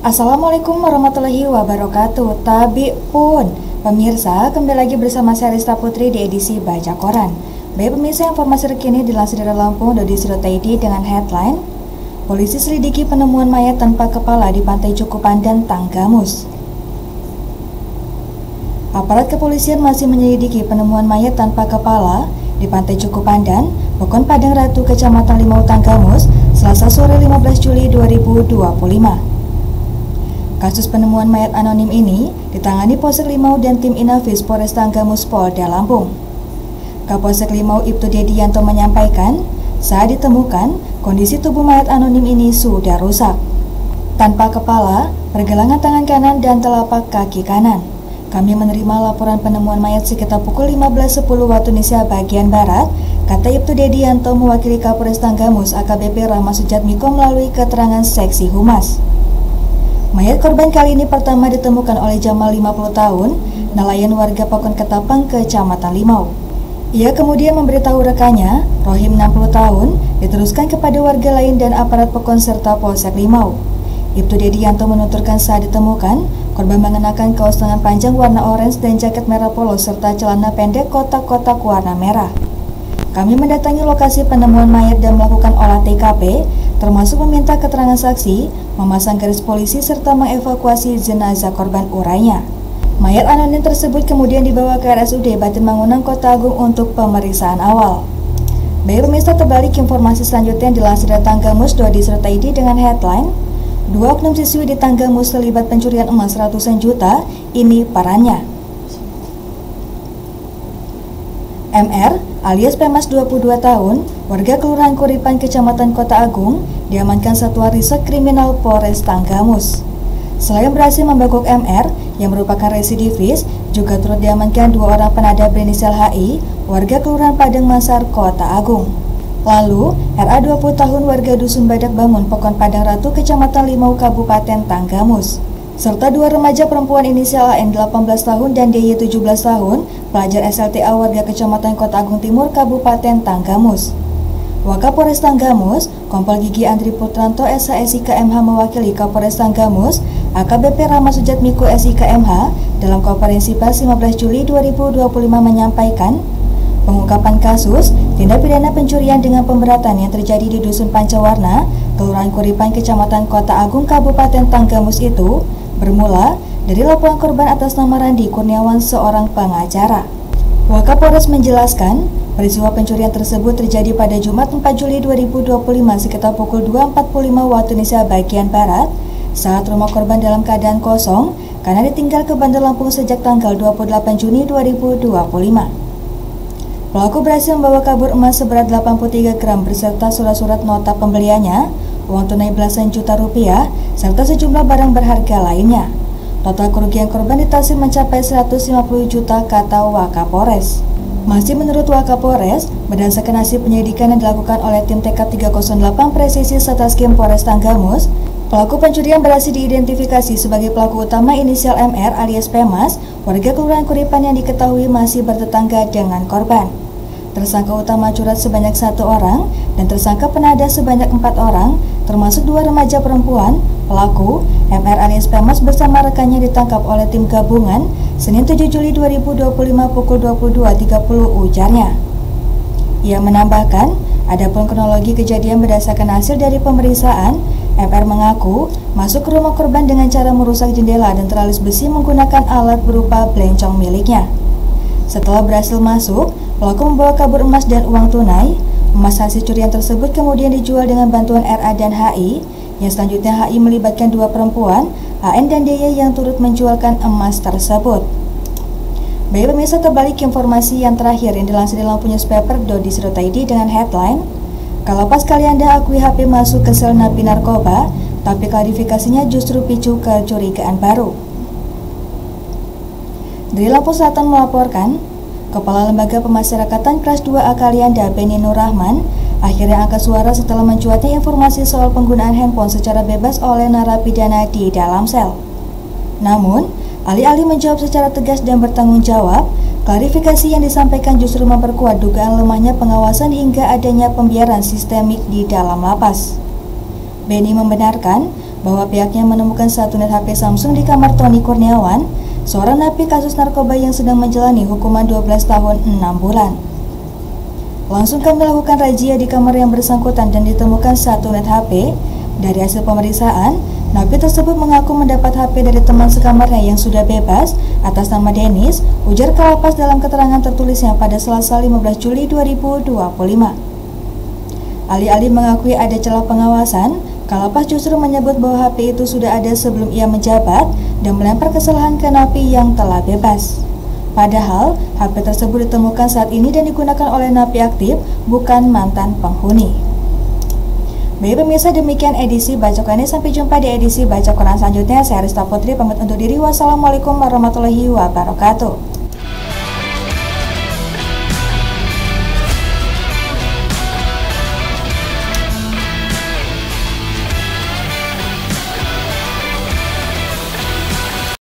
Assalamualaikum warahmatullahi wabarakatuh. Tabi pun pemirsa, kembali lagi bersama saya Rista Putri di edisi Baca Koran. Baik pemirsa, informasi terkini dilansir dari Lampung.id dengan headline: Polisi selidiki penemuan mayat tanpa kepala di Pantai Cukupan dan Tanggamus. Aparat kepolisian masih menyelidiki penemuan mayat tanpa kepala di Pantai Cukupan dan Pokon Padang Ratu, Kecamatan Limau, Tanggamus, Selasa sore 15 Juli 2025. Kasus penemuan mayat anonim ini ditangani Polsek Limau dan tim Inafis Polres Tanggamus Polda Lampung. Kapolsek Limau Ibtu Dedianto menyampaikan, saat ditemukan, kondisi tubuh mayat anonim ini sudah rusak. Tanpa kepala, pergelangan tangan kanan dan telapak kaki kanan. Kami menerima laporan penemuan mayat sekitar pukul 15.10 waktu Indonesia bagian Barat, kata Ibtu Dedianto mewakili Kapolres Tanggamus AKBP Rahmat Sujatmiko melalui keterangan Seksi Humas. Mayat korban kali ini pertama ditemukan oleh Jamal 50 tahun, nelayan warga Pokon Ketapang, Kecamatan Limau. Ia kemudian memberitahu rekannya, Rohim 60 tahun, diteruskan kepada warga lain dan aparat Pokon serta Polsek Limau. Ibtu Dedianto menuturkan saat ditemukan, korban mengenakan kaos lengan panjang warna orange dan jaket merah polos serta celana pendek kotak-kotak warna merah. Kami mendatangi lokasi penemuan mayat dan melakukan olah TKP, termasuk meminta keterangan saksi, memasang garis polisi, serta mengevakuasi jenazah korban, urainya. Mayat anonim tersebut kemudian dibawa ke RSUD Batinmangunan Kota Agung untuk pemeriksaan awal. Baik pemirsa, terbalik informasi selanjutnya dilansir dari Tanggamus.id dengan headline: 2 oknum siswi di Tanggamus terlibat pencurian emas ratusan juta, ini perannya. MR alias Pemas 22 tahun, warga Kelurahan Kuripan, Kecamatan Kota Agung, diamankan Satuan Riset Kriminal Polres Tanggamus. Selain berhasil membekuk MR yang merupakan residivis, juga turut diamankan 2 orang penada berinisial HI, warga Kelurahan Padang Masar, Kota Agung. Lalu, RA 20 tahun, warga Dusun Badak Bangun, Pokon Padang Ratu, Kecamatan Limau, Kabupaten Tanggamus, serta 2 remaja perempuan inisial AN 18 tahun dan DY 17 tahun, pelajar SLTA warga Kecamatan Kota Agung Timur, Kabupaten Tanggamus. Wakapolres Tanggamus, Kompol Gigi Andri Putranto SH SIKMH mewakili Kapolres Tanggamus, AKBP Rahmat Sujatmiko SIKMH, dalam konferensi pers 15 Juli 2025 menyampaikan, pengungkapan kasus tindak pidana pencurian dengan pemberatan yang terjadi di Dusun Pancawarna, Kelurahan Kuripan, Kecamatan Kota Agung, Kabupaten Tanggamus itu bermula dari laporan korban atas nama Randi Kurniawan, seorang pengacara. Wakapolres menjelaskan, peristiwa pencurian tersebut terjadi pada Jumat 4 Juli 2025 sekitar pukul 2.45 waktu Indonesia bagian Barat, saat rumah korban dalam keadaan kosong karena ditinggal ke Bandar Lampung sejak tanggal 28 Juni 2025. Pelaku berhasil membawa kabur emas seberat 83 gram beserta surat-surat nota pembeliannya, uang tunai belasan juta rupiah, serta sejumlah barang berharga lainnya. Total kerugian korban ditaksir mencapai 150 juta, kata Wakapolres. Masih menurut Wakapolres, berdasarkan hasil penyelidikan yang dilakukan oleh tim TK 308 Presisi Satreskrim Polres Tanggamus, pelaku pencurian berhasil diidentifikasi sebagai pelaku utama inisial MR alias Pemas, warga Kelurahan Kuripan yang diketahui masih bertetangga dengan korban. Tersangka utama curhat sebanyak 1 orang dan tersangka penada sebanyak 4 orang, termasuk 2 remaja perempuan. Pelaku, MR alias Pemas bersama rekannya ditangkap oleh tim gabungan Senin 7 Juli 2025 pukul 22.30, ujarnya. Ia menambahkan, adapun kronologi kejadian berdasarkan hasil dari pemeriksaan, MR mengaku masuk ke rumah korban dengan cara merusak jendela dan teralis besi menggunakan alat berupa belencong miliknya. Setelah berhasil masuk, pelaku membawa kabur emas dan uang tunai. Emas hasil curian tersebut kemudian dijual dengan bantuan RA dan HI, yang selanjutnya HI melibatkan 2 perempuan, AN dan DY, yang turut menjualkan emas tersebut. Baik pemirsa, terbalik informasi yang terakhir yang dilansir di Lampung.newspaper.id dengan headline: Kalapas Kalianda akui HP masuk ke sel napi narkoba, tapi klarifikasinya justru picu kecurigaan baru. Dari Lampung Selatan melaporkan, Kepala Lembaga Pemasyarakatan Kelas 2A Kalianda, Beni Nur Rahman, akhirnya angkat suara setelah mencuatnya informasi soal penggunaan handphone secara bebas oleh narapidana di dalam sel. Namun, alih-alih menjawab secara tegas dan bertanggung jawab, klarifikasi yang disampaikan justru memperkuat dugaan lemahnya pengawasan hingga adanya pembiaran sistemik di dalam lapas. Beni membenarkan bahwa pihaknya menemukan satu unit HP Samsung di kamar Tony Kurniawan, seorang napi kasus narkoba yang sedang menjalani hukuman 12 tahun 6 bulan. Langsung kami melakukan razia di kamar yang bersangkutan dan ditemukan satu unit HP. Dari hasil pemeriksaan, napi tersebut mengaku mendapat HP dari teman sekamarnya yang sudah bebas atas nama Dennis, ujar Kalapas dalam keterangan tertulisnya pada Selasa 15 Juli 2025. Alih-alih mengakui ada celah pengawasan, Kalapas justru menyebut bahwa HP itu sudah ada sebelum ia menjabat dan melempar kesalahan ke napi yang telah bebas. Padahal, HP tersebut ditemukan saat ini dan digunakan oleh napi aktif, bukan mantan penghuni. Baik pemirsa, demikian edisi Bacokan ini. Sampai jumpa di edisi Bacokan selanjutnya. Saya Rista Putri pamit undur diri. Wassalamualaikum warahmatullahi wabarakatuh.